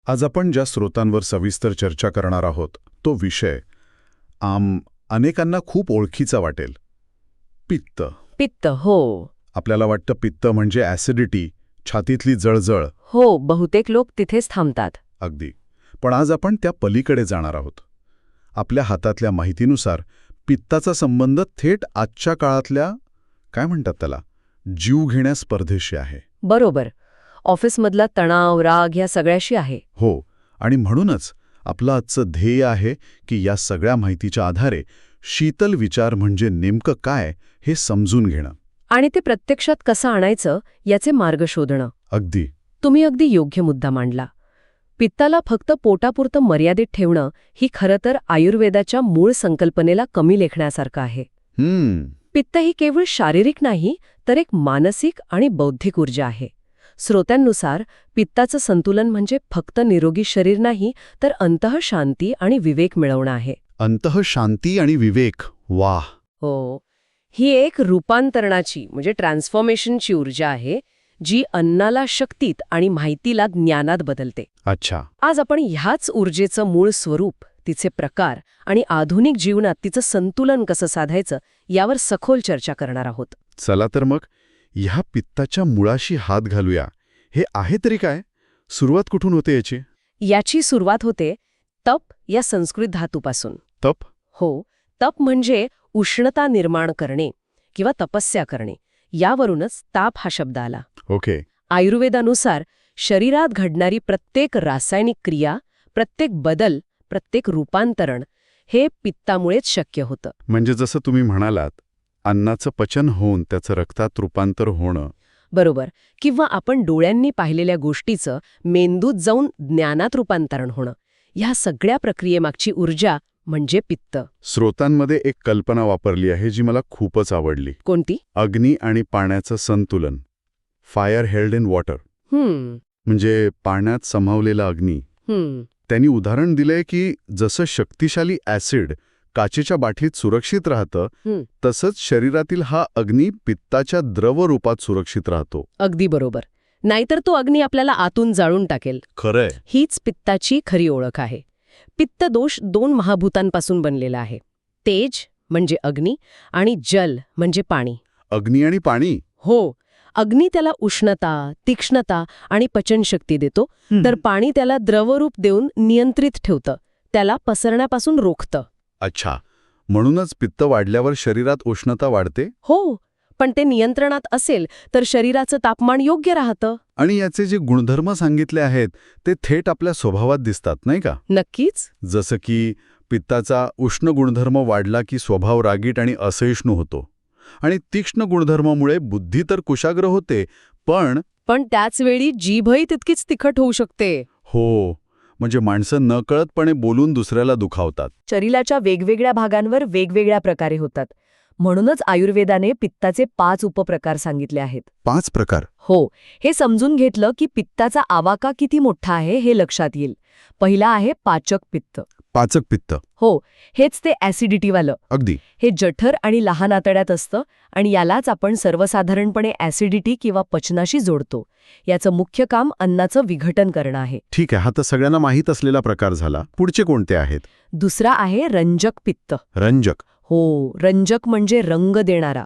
आज आपण ज्या स्रोतांवर सविस्तर चर्चा करणार आहोत तो विषय अनेकांना खूप ओळखीचा वाटेल. पित्त. पित्त, हो. आपल्याला वाटतं पित्त म्हणजे ॲसिडिटी, छातीतली जळजळ. हो, बहुतेक लोक तिथेच थांबतात. अगदी. पण आज आपण त्या पलीकडे जाणार आहोत. आपल्या हातातल्या माहितीनुसार पित्ताचा संबंध थेट आजच्या काळातल्या काय म्हणतात त्याला जीवघेण्या स्पर्धेशी आहे. बरोबर. ऑफिसमधला तणाव, राग या सगळ्याशी आहे. हो, आणि म्हणूनच आपलं आजचं ध्येय आहे की या सगळ्या माहितीच्या आधारे शीतल विचार म्हणजे नेमकं काय हे समजून घेणं. आणि ते प्रत्यक्षात कसं आणायचं याचे मार्ग शोधणं. अगदी. तुम्ही अगदी योग्य मुद्दा मांडला. पित्ताला फक्त पोटापुरतं मर्यादित ठेवणं ही खरं तर आयुर्वेदाच्या मूळ संकल्पनेला कमी लेखण्यासारखं आहे. पित्त ही केवळ शारीरिक नाही तर एक मानसिक आणि बौद्धिक ऊर्जा आहे. श्रोत्यांनुसार पित्ताचं संतुलन म्हणजे फक्त निरोगी शरीर नाही तर अंतःशांती आणि विवेक मिळवणं आहे. अंतःशांती आणि विवेक. वाह. हो, ही एक रूपांतरणाची म्हणजे ट्रान्सफॉर्मेशनची ऊर्जा आहे जी अन्नाला शक्तीत आणि माहितीला ज्ञानात बदलते. अच्छा. आज आपण ह्याच ऊर्जेचं मूळ स्वरूप, तिचे प्रकार आणि आधुनिक जीवनात तिचं संतुलन कसं साधायचं यावर सखोल चर्चा करणार आहोत. चला तर मग ह्या पित्ताच्या मुळाशी हात घालूया. हे आहे तरी काय? सुरुवात कुठून होते याची? याची सुरुवात होते तप या संस्कृत धातूपासून. तप? हो, तप म्हणजे उष्णता निर्माण करणे किंवा तपस्या करणे. यावरूनच ताप हा शब्द आला. ओके. आयुर्वेदानुसार शरीरात घडणारी प्रत्येक रासायनिक क्रिया, प्रत्येक बदल, प्रत्येक रूपांतरण हे पित्तामुळेच शक्य होतं. म्हणजे जसं तुम्ही म्हणालात, अन्नाचं पचन होऊन त्याचं रक्तात रूपांतर होणं. बरोबर. किंवा आपण डोळ्यांनी पाहिलेल्या गोष्टीचं मेंदूत जाऊन ज्ञानात रूपांतरण होणं. ह्या सगळ्या प्रक्रियेमागची ऊर्जा म्हणजे पित्त. स्रोतांमध्ये एक कल्पना वापरली आहे जी मला खूपच आवडली. कोणती? अग्नी आणि पाण्याचं संतुलन. Fire held in water. म्हणजे पाण्यात समावलेला अग्नी. त्यांनी उदाहरण दिलंय की जसं शक्तिशाली ॲसिड काचेच्या बाटलीत सुरक्षित राहतं तसंच शरीरातील हा अग्नी पित्ताच्या द्रव रूपात सुरक्षित राहतो. अगदी बरोबर. नाहीतर तो अग्नी आपल्याला आतून जाळून टाकेल. खरंय. हीच पित्ताची खरी ओळख आहे. पित्त दोष 2 महाभूतांपासून बनलेला आहे. तेज म्हणजे अग्नी आणि जल म्हणजे पाणी. अग्नी आणि पाणी? हो. अग्नी त्याला उष्णता, तीक्ष्णता आणि पचनशक्ती देतो, तर पाणी त्याला द्रवरूप देऊन नियंत्रित ठेवतं, त्याला पसरण्यापासून रोखतं. अच्छा. म्हणूनच पित्त वाढल्यावर शरीरात उष्णता वाढते? हो, पण ते नियंत्रणात असेल तर शरीराचं तापमान योग्य राहतं. आणि याचे जे गुणधर्म सांगितले आहेत ते थेट आपल्या स्वभावात दिसतात, नाही का? नक्कीच. जसं की पित्ताचा उष्ण गुणधर्म वाढला की स्वभाव रागीट आणि असहिष्णू होतो, आणि तीक्ष्ण गुणधर्मामुळे बुद्धी तर कुशाग्र होते, पण त्याचवेळी जीभही तितकीच तिखट होऊ शकते. हो, म्हणजे माणसं नकळतपणे बोलून दुसऱ्याला दुखावतात. शरीराच्या वेगवेगळ्या भागांवर वेगवेगळ्या प्रकारे होतात. म्हणूनच आयुर्वेदाने पित्ताचे 5 उपप्रकार सांगितले आहेत. 5 प्रकार? हो. हे समजून घेतलं की पित्ताचा आवाका किती मोठा आहे हे लक्षात येईल. पहिला आहे पाचक पित्त. पाचक पित्त? हो, हेच ते ॲसिडिटीवालं. अगदी. हे जठर आणि लहान आतड्यात असतं आणि यालाच आपण सर्वसाधारणपणे ॲसिडिटी किंवा पचनाशी जोडतो. याचं मुख्य काम अन्नाचं विघटन करणं आहे. ठीक आहे, हा तर सगळ्यांना माहीत असलेला प्रकार झाला. पुढचे कोणते आहेत? दुसरा आहे रंजक पित्त. रंजक? हो, रंजक म्हणजे रंग देणारा.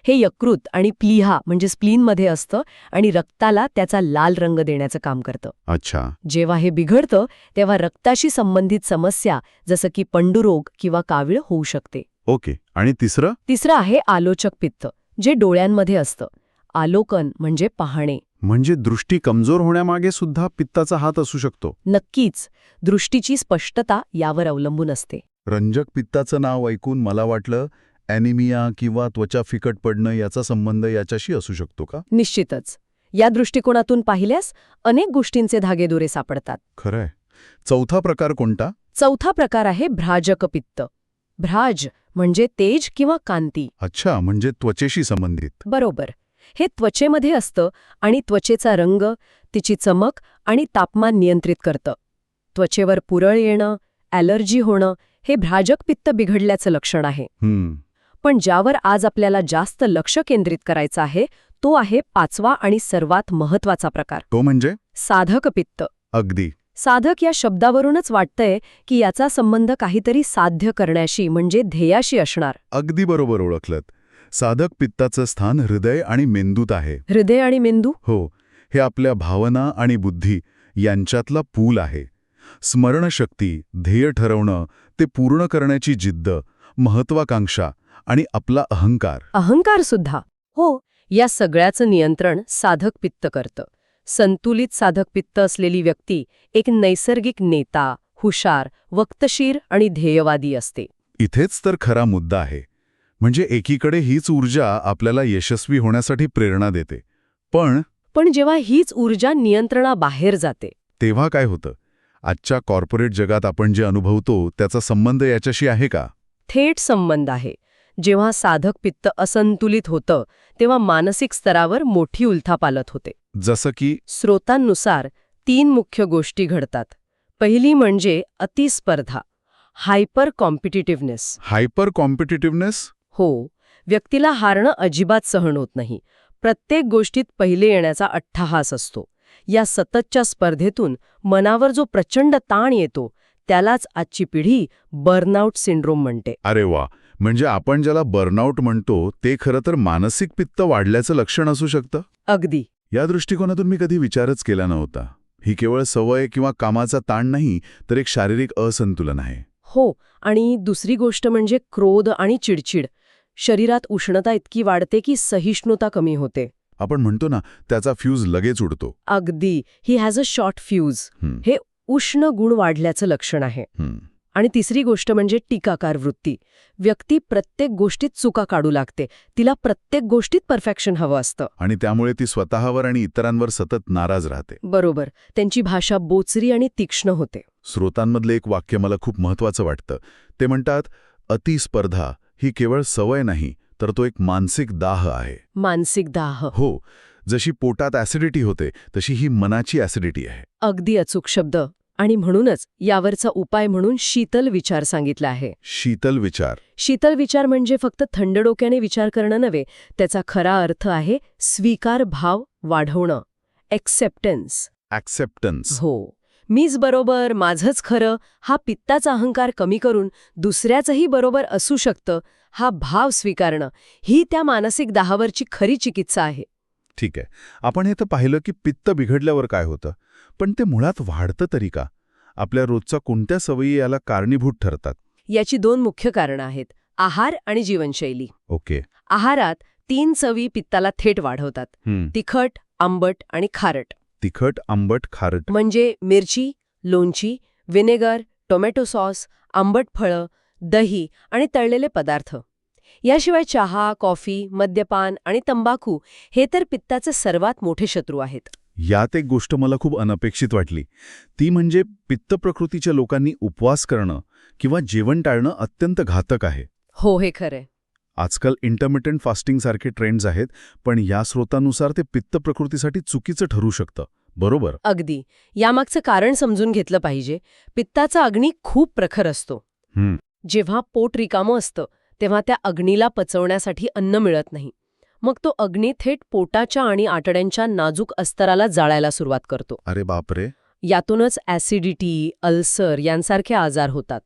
हे यकृत आणि प्लीहा म्हणजे स्प्लीनमध्ये असतं आणि रक्ताला त्याचा लाल रंग देण्याचं काम करतं. अच्छा. जेव्हा हे बिघडतं तेव्हा रक्ताशी संबंधित समस्या जसं की पंडुरोग किंवा कावीळ होऊ शकते. ओके. आणि तिसरं? तिसरं आहे आलोचक पित्त, जे डोळ्यांमध्ये असतं. आलोकन म्हणजे पाहणे. म्हणजे दृष्टी कमजोर होण्यामागे सुद्धा पित्ताचा हात असू शकतो? नक्कीच. दृष्टीची स्पष्टता यावर अवलंबून असते. रंजक पित्ताचं नाव ऐकून मला वाटलं ॲनिमिया किंवा त्वचा फिकट पडणं याचा संबंध याच्याशी असू शकतो का? निश्चितच. या दृष्टिकोनातून पाहिल्यास अनेक गोष्टींचे धागेदोरे सापडतात. खरंय. चौथा प्रकार कोणता? चौथा प्रकार आहे भ्राजक पित्त. भ्राज म्हणजे तेज किंवा कांती. अच्छा, म्हणजे त्वचेशी संबंधित. बरोबर. हे त्वचेमध्ये असतं आणि त्वचेचा रंग, तिची चमक आणि तापमान नियंत्रित करतं. त्वचेवर पुरळ येणं, ॲलर्जी होणं हे भ्राजक पित्त बिघडल्याचं लक्षण आहे. पण ज्यावर आज आपल्याला जास्त लक्ष केंद्रित करायचं आहे तो आहे 5वा आणि सर्वात महत्वाचा प्रकार. तो म्हणजे साधक पित्त. अगदी. साधक या शब्दावरूनच वाटतंय की याचा संबंध काहीतरी साध्य करण्याशी म्हणजे ध्येयाशी असणार. अगदी बरोबर ओळखलत. साधक पित्ताचं स्थान हृदय आणि मेंदूत आहे. हृदय आणि मेंदू? हो, हे आपल्या भावना आणि बुद्धी यांच्यातला पूल आहे. स्मरणशक्ती, ध्येय ठरवणं, ते पूर्ण करण्याची जिद्द, महत्वाकांक्षा आणि आपला अहंकार. अहंकार सुद्धा? हो, या सगळ्याचं नियंत्रण साधक पित्त करतं. संतुलित साधक पित्त असलेली व्यक्ती एक नैसर्गिक नेता, हुशार, वक्तशीर आणि ध्येयवादी असते. इथेच तर खरा मुद्दा आहे. म्हणजे एकीकडे हीच ऊर्जा आपल्याला यशस्वी होण्यासाठी प्रेरणा देते. पण जेव्हा हीच ऊर्जा नियंत्रणाबाहेर जाते तेव्हा काय होतं? आजच्या कॉर्पोरेट जगात आपण जे अनुभवतो त्याचा संबंध याच्याशी आहे का? थेट संबंध आहे. जेव्हा साधक पित्त असंतुलित होतं तेव्हा मानसिक स्तरावर मोठी उलथापालथ होते. जसं की स्रोतांनुसार 3 मुख्य गोष्टी घडतात. पहिली म्हणजे अतिस्पर्धा, हायपर कॉम्पिटिटिव्हनेस. हायपर कॉम्पिटिटिव्हनेस? हो, व्यक्तीला हारणं अजिबात सहन होत नाही. प्रत्येक गोष्टीत पहिले येण्याचा अट्टहास असतो. या सततच्या स्पर्धेतून मनावर जो प्रचंड ताण येतो त्यालाच आजची पिढी बर्नआउट सिंड्रोम म्हणते. अरे वा, म्हणजे आपण ज्याला बर्नआउट म्हणतो ते खरं तर मानसिक पित्त वाढल्याचं लक्षण असू शकतं? अगदी. या दृष्टिकोनातून मी कधी विचारच केला नव्हता. ही केवळ सवय किंवा कामाचा ताण नाही, तर एक शारीरिक असंतुलन आहे. हो, आणि दुसरी गोष्ट म्हणजे क्रोध आणि चिडचिड. शरीरात उष्णता इतकी वाढते की सहिष्णुता कमी होते. आपण म्हणतो ना, त्याचा फ्यूज लगेच उडतो. अगदी. He has a short fuse. हे उष्ण गुण वाढल्याचं लक्षण आहे. आणि तिसरी गोष्ट म्हणजे टीकाकार वृत्ती. व्यक्ती प्रत्येक गोष्टीत चुका काढू लागते. तिला प्रत्येक गोष्टीत परफेक्शन हवं असतं. आणि त्यामुळे ती स्वतःवर आणि इतरांवर सतत नाराज राहते. बरोबर. त्यांची भाषा बोचरी आणि तीक्ष्ण होते. स्रोतांमधलं एक वाक्य मला खूप महत्वाचं वाटतं. ते म्हणतात, अतिस्पर्धा ही केवळ सवय नाही, तर तो एक मानसिक दाह आहे. मानसिक दाह. हो, जशी पोटात ॲसिडिटी होते तशी ही मनाची ॲसिडिटी आहे. अगदी अचूक शब्द. आणि म्हणूनच यावरचा उपाय म्हणून शीतल विचार सांगितला आहे. शीतल विचार? शीतल विचार म्हणजे फक्त थंड डोक्याने विचार करणं नव्हे. त्याचा खरा अर्थ आहे स्वीकार भाव वाढवणं. ॲक्सेप्टन्स. हो, मीच बरोबर, माझंच खरं, हा पित्ताचा अहंकार कमी करून दुसऱ्याचंही बरोबर असू शकतं हा भाव स्वीकारणं, ही त्या मानसिक दाहावरची खरी चिकित्सा आहे. ठीक आहे. आपण हे तर पाहिलं की पित्त बिघडल्यावर काय होतं, पण ते मुळात वाढतं तरी का? आपल्या रोजच्या कोणत्या सवयी याला कारणीभूत ठरतात? याची 2 मुख्य कारणं आहेत: आहार आणि जीवनशैली. ओके. आहारात 3 चवी पित्ताला थेट वाढवतात: तिखट, आंबट आणि खारट. तिखट, आंबट, खारट म्हणजे मिरची, लोणची, व्हिनेगर, टोमॅटो सॉस, आंबट फळं, दही आणि तळलेले पदार्थ. याशिवाय चहा, कॉफी, मद्यपान आणि तंबाखू हे तर पित्ताचे सर्वात मोठे शत्रू आहेत. यात एक गोष्ट मला खूप अनपेक्षित वाटली. ती म्हणजे पित्त प्रकृतीच्या लोकांनी उपवास करणं किंवा जेवण टाळणं अत्यंत घातक आहे. हो, हे खरंय. आजकाल इंटरमिटंट फास्टिंगसारखे ट्रेंड्स आहेत, पण या स्रोतानुसार ते पित्त प्रकृतीसाठी चुकीचं ठरू शकतं. बरोबर? अगदी. यामागचं कारण समजून घेतलं पाहिजे. पित्ताचा अग्नी खूप प्रखर असतो. जेव्हा पोट रिकामं असतं तेव्हा त्या अग्नीला पचवण्यासाठी अन्न मिळत नाही. मग तो अग्नी थेट पोटाच्या आणि आतड्यांच्या नाजूक अस्तराला जाळायला सुरुवात करतो. अरे बापरे. यातूनच ॲसिडिटी, अल्सर यांसारखे आजार होतात.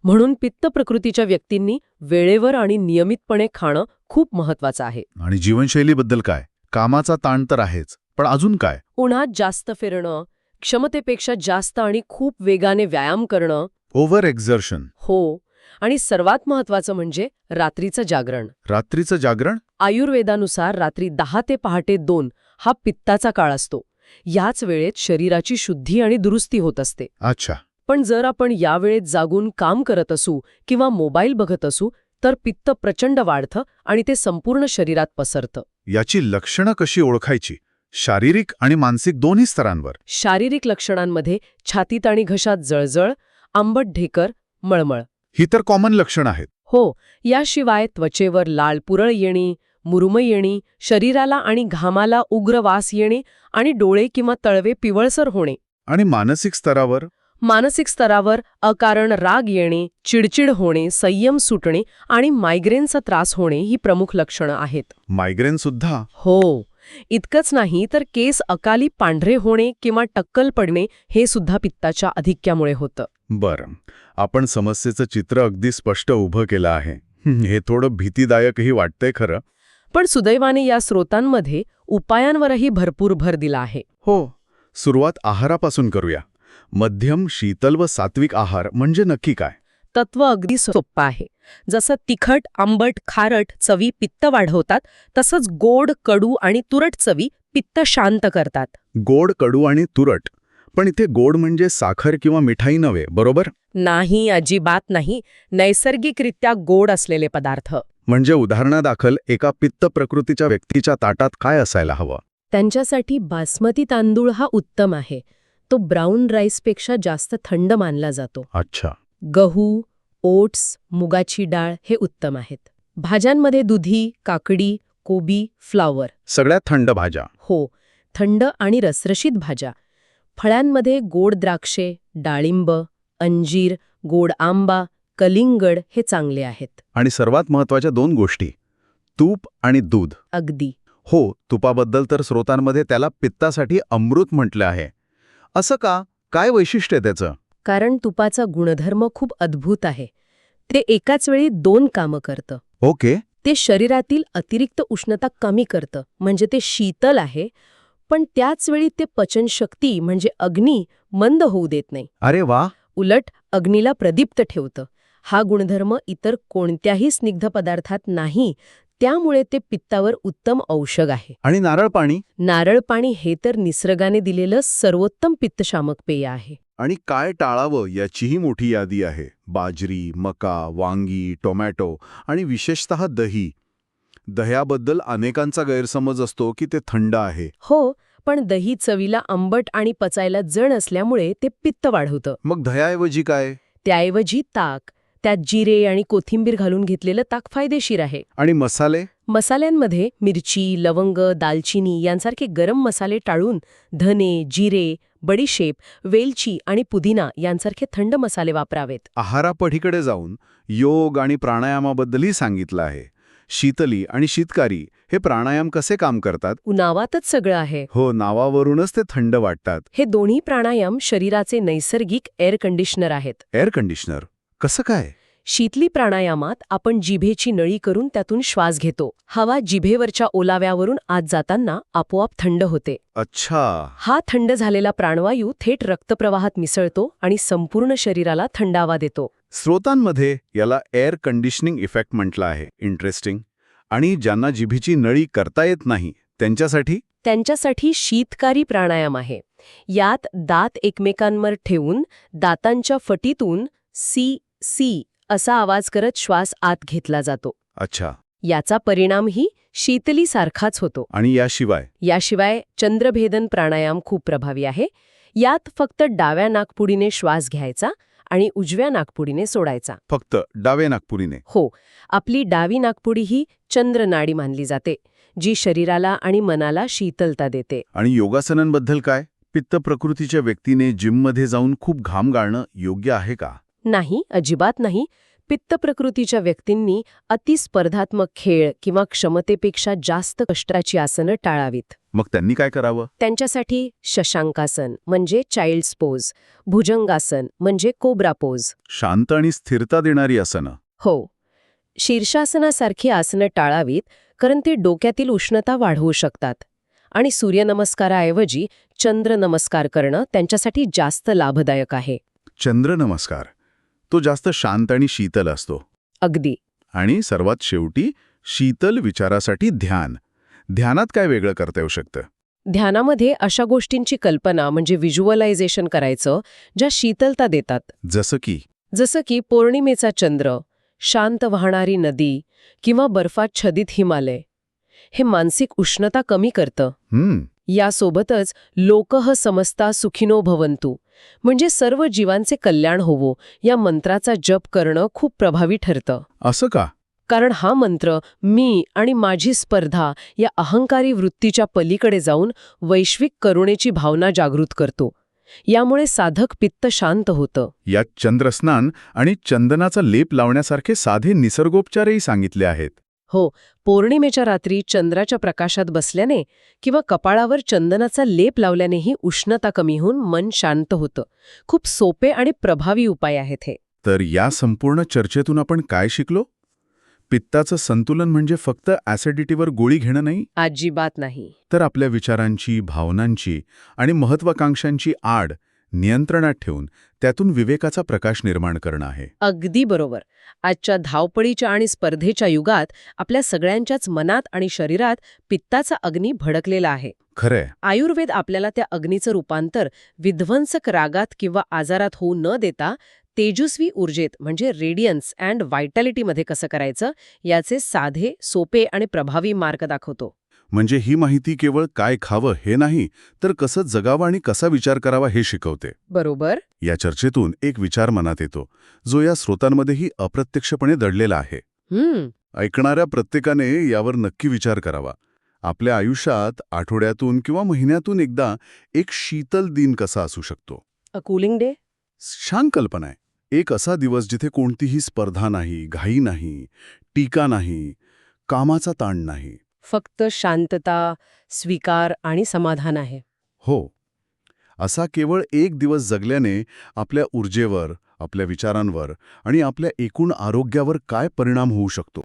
म्हणून पित्त प्रकृतीच्या व्यक्तींनी वेळेवर आणि नियमितपणे खाणं खूप महत्वाचं आहे. आणि जीवनशैलीबद्दल काय? कामाचा ताण तर आहेच, पण अजून काय? उन्हात जास्त फिरणं, क्षमतेपेक्षा जास्त आणि खूप वेगाने व्यायाम करणं. Over exertion. हो, आणि सर्वात महत्वाचं म्हणजे रात्रीचं जागरण. रात्रीचं जागरण? आयुर्वेदानुसार रात्री 10 ते पहाटे 2 हा पित्ताचा काळ असतो. याच वेळेत शरीराची शुद्धी आणि दुरुस्ती होत असते. अच्छा. पण जर आपण या वेळेत जागून काम करत असू किंवा मोबाईल बघत असू तर पित्त प्रचंड वाढतं आणि ते संपूर्ण शरीरात पसरतं. याची लक्षणं कशी ओळखायची? शारीरिक आणि मानसिक दोन्ही स्तरांवर? शारीरिक लक्षणांमध्ये छातीत आणि घशात जळजळ, आंबट ढेकर, मळमळ. ही तर कॉमन लक्षणं आहेत. हो, याशिवाय त्वचेवर लाल पुरळ येणे, मुरुमं येणे, शरीराला आणि घामाला उग्र वास येणे आणि डोळे किंवा तळवे पिवळसर होणे. आणि मानसिक स्तरावर? मानसिक स्तरावर अकारण राग येणे, चिडचिड होणे, संयम सुटणे आणि मायग्रेनचा त्रास होणे ही प्रमुख लक्षणं आहेत. मायग्रेन सुद्धा? हो, इतकंच नाही तर केस अकाली पांढरे होणे किंवा टक्कल पडणे हे सुद्धा पित्ताच्या अधिक्यामुळे होतं. बरं, आपण समस्येचं चित्र अगदी स्पष्ट उभं केलं आहे. हे थोडं भीतीदायकही वाटतंय खरं. पण सुदैवाने या स्रोतांमध्ये उपायांवरही भरपूर भर दिला आहे. हो, सुरुवात आहारापासून करूया. मध्यम, शीतल व सात्विक आहार म्हणजे नक्की काय? तत्व अगदी सोपं आहे. जसं तिखट, आंबट, खारट चवी पित्त वाढवतात, तसंच गोड, कडू आणि तुरट चवी पित्त शांत करतात. गोड, कडू आणि तुरट. पण इथे गोड म्हणजे साखर किंवा मिठाई नव्हे, बरोबर? नाही, अजिबात नाही. नैसर्गिकरित्या गोड असलेले पदार्थ. म्हणजे उदाहरणादाखल एका पित्त प्रकृतीच्या व्यक्तीच्या ताटात काय असायला हवं? त्यांच्यासाठी बासमती तांदूळ हा उत्तम आहे. तो ब्राऊन राईसपेक्षा जास्त थंड मानला जातो. अच्छा. गहू, ओट्स, मुगाची डाळ हे उत्तम आहेत. भाज्यांमध्ये दुधी, काकडी, कोबी, फ्लॉवर. सगळ्यात थंड भाज्या. हो, थंड आणि रसरशीत भाज्या. फळांमध्ये गोड द्राक्षे, डाळिंब, अंजीर, गोड आंबा, कलिंगड हे चांगले आहेत. आणि सर्वात महत्त्वाच्या 2 गोष्टी, तूप आणि दूध. अगदी. हो, तुपाबद्दल तर स्रोतांमध्ये त्याला पित्तासाठी अमृत म्हटलं आहे. असं का? काय वैशिष्ट्य आहे त्याचं? कारण तुपाचा गुणधर्म खूप अद्भुत आहे. ते एकाच वेळी 2 कामं करतं. ओके. ते शरीरातील अतिरिक्त उष्णता कमी करतं, म्हणजे ते शीतल आहे, पण त्याचवेळी ते पचनशक्ती म्हणजे अग्नी मंद होऊ देत नाही. अरे वा. उलट अग्नीला प्रदीप्त ठेवतं. हा गुणधर्म इतर कोणत्याही स्निग्ध पदार्थात नाही, त्यामुळे ते पित्तावर उत्तम औषध आहे. आणि नारळ पाणी? नारळ पाणी हे तर निसर्गाने दिलेलं सर्वोत्तम पित्तशामक पेय आहे. आणि काय टाळावं याचीही मोठी यादी आहे. बाजरी, मका, वांगी, टोमॅटो आणि विशेषतः दही. दह्याबद्दल अनेकांचा गैरसमज असतो की ते थंड आहे. हो, पण दही चवीला आंबट आणि पचायला जड असल्यामुळे ते पित्त वाढवतं. मग दह्याऐवजी काय? त्याऐवजी ताक. त्यात जिरे आणि कोथिंबीर घालून घेतलेलं ताक फायदेशीर आहे. आणि मसाले? मसाल्यांमध्ये मिरची, लवंग, दालचिनी यांसारखे गरम मसाले टाळून धने, जिरे, बडीशेप, वेलची आणि पुदिना यांसारखे थंड मसाले वापरावेत. आहारापढीकडे जाऊन योग आणि प्राणायामाबद्दलही सांगितलं आहे. शीतली आणि शीतकारी हे प्राणायाम कसे काम करतात? नावातच सगळं आहे. हो, नावावरूनच ते थंड वाटतात. हे दोन्ही प्राणायाम शरीराचे नैसर्गिक एअर कंडिशनर आहेत. Air conditioner? कसं काय? शीतली प्राणायामात आपण जिभेची नळी करून त्यातून श्वास घेतो. हवा जिभेवरच्या ओलाव्यावरून आत जाताना आपोआप थंड होते. अच्छा. हा थंड झालेला प्राणवायू थेट रक्तप्रवाहात मिसळतो आणि संपूर्ण शरीराला थंडावा देतो. स्रोतांमध्ये याला एअर कंडिशनिंग इफेक्ट म्हटलं आहे. इंटरेस्टिंग. आणि ज्यांना जिभेची नळी करता येत नाही त्यांच्यासाठी शीतकारी प्राणायाम आहे. यात दात एकमेकांवर ठेवून दातांच्या फटीतून सी सी असा आवाज करत श्वास आत घेतला जातो. अच्छा. याचा परिणामही शीतलीसारखाच होतो. आणि याशिवाय चंद्रभेदन प्राणायाम खूप प्रभावी आहे. यात फक्त डाव्या नाकपुडीने श्वास घ्यायचा आणि उजव्या नाकपुडीने सोडायचा. फक्त डाव्या नाकपुडीने? हो. आपली डावी नाकपुडी ही चंद्रनाडी मानली जाते, जी शरीराला आणि मनाला शीतलता देते. आणि योगासनांबद्दल काय? पित्त प्रकृतीच्या व्यक्तीने जिममध्ये जाऊन खूप घाम गाळणं योग्य आहे का? नाही, अजिबात नाही. पित्त प्रकृतीच्या व्यक्तींनी अतिस्पर्धात्मक खेळ किंवा क्षमतेपेक्षा जास्त कष्टाची आसनं टाळावीत. मग त्यांनी काय करावं? त्यांच्यासाठी शशांकासन म्हणजे चाइल्ड्स पोज, भुजंगासन म्हणजे कोब्रा पोज. शांत आणि स्थिरता देणारी आसनं? हो. शीर्षासनासारखी आसनं टाळावीत, कारण ते डोक्यातील उष्णता वाढवू शकतात. आणि सूर्यनमस्काराऐवजी चंद्रनमस्कार करणं त्यांच्यासाठी जास्त लाभदायक आहे. चंद्रनमस्कार? तो जास्त शांत आणि शीतल असतो. अगदी. आणि सर्वात शेवटी शीतल विचारासाठी ध्यान. ध्यानात काय वेगळं करता येऊ शकतं? ध्यानामध्ये अशा गोष्टींची कल्पना म्हणजे व्हिज्युअलायझेशन करायचं ज्या शीतलता देतात. जसं की पौर्णिमेचा चंद्र, शांत वाहणारी नदी किंवा बर्फात छदित हिमालय. हे मानसिक उष्णता कमी करतं. यासोबतच लोकः समस्ता सुखिनो भवन्तु म्हणजे सर्व जीवांचे कल्याण होवो या मंत्राचा जप करणं खूप प्रभावी ठरतं. असं का? कारण हा मंत्र मी आणि माझी स्पर्धा या अहंकारी वृत्तीच्या पलीकडे जाऊन वैश्विक करुणेची भावना जागृत करतो. यामुळे साधक पित्त शांत होतं. यात चंद्रस्नान आणि चंदनाचा लेप लावण्यासारखे साधे निसर्गोपचारही सांगितले आहेत. हो, पौर्णिमेच्या रात्री चंद्राच्या प्रकाशात बसल्याने किंवा कपाळावर चंदनाचा लेप लावल्यानेही उष्णता कमी होऊन मन शांत होतं. खूप सोपे आणि प्रभावी उपाय आहेत हे. तर या संपूर्ण चर्चेतून आपण काय शिकलो? पित्ताचं संतुलन म्हणजे फक्त ॲसिडिटीवर गोळी घेणं नाही, अजिबात नाही. तर आपल्या विचारांची, भावनांची आणि महत्वाकांक्षांची आड नियंत्रणात ठेवून त्यातून विवेकाचा प्रकाश निर्माण करणं आहे. अगदी बरोबर. आजच्या धावपळीच्या आणि स्पर्धेच्या युगात आपल्या सगळ्यांच्याच मनात आणि शरीरात पित्ताचा अग्नी भडकलेला आहे. खरंय. आयुर्वेद आपल्याला त्या अग्नीचं रूपांतर विध्वंसक रागात किंवा आजारात होऊ न देता तेजस्वी ऊर्जेत म्हणजे रेडियन्स अँड व्हायटॅलिटीमध्ये कसं करायचं याचे साधे, सोपे आणि प्रभावी मार्ग दाखवतो. म्हणजे ही माहिती केवळ काय खावं हे नाही, तर कसं जगावं आणि कसा विचार करावा हे शिकवते. बरोबर. या चर्चेतून एक विचार मनात येतो, जो या स्रोतांमध्येही अप्रत्यक्षपणे दडलेला आहे. ऐकणाऱ्या प्रत्येकाने यावर नक्की विचार करावा. आपल्या आयुष्यात आठवड्यातून किंवा महिन्यातून एकदा एक शीतल दिन कसा असू शकतो? A cooling day. छान कल्पना आहे. एक असा दिवस जिथे कोणतीही स्पर्धा नाही, घाई नाही, टीका नाही, कामाचा ताण नाही. फक्त शांतता, स्वीकार आणि समाधान आहे. हो. असा केवळ एक दिवस जगल्याने आपल्या ऊर्जेवर, आपल्या विचारांवर आणि आपल्या एकूण आरोग्यावर काय परिणाम होऊ शकतो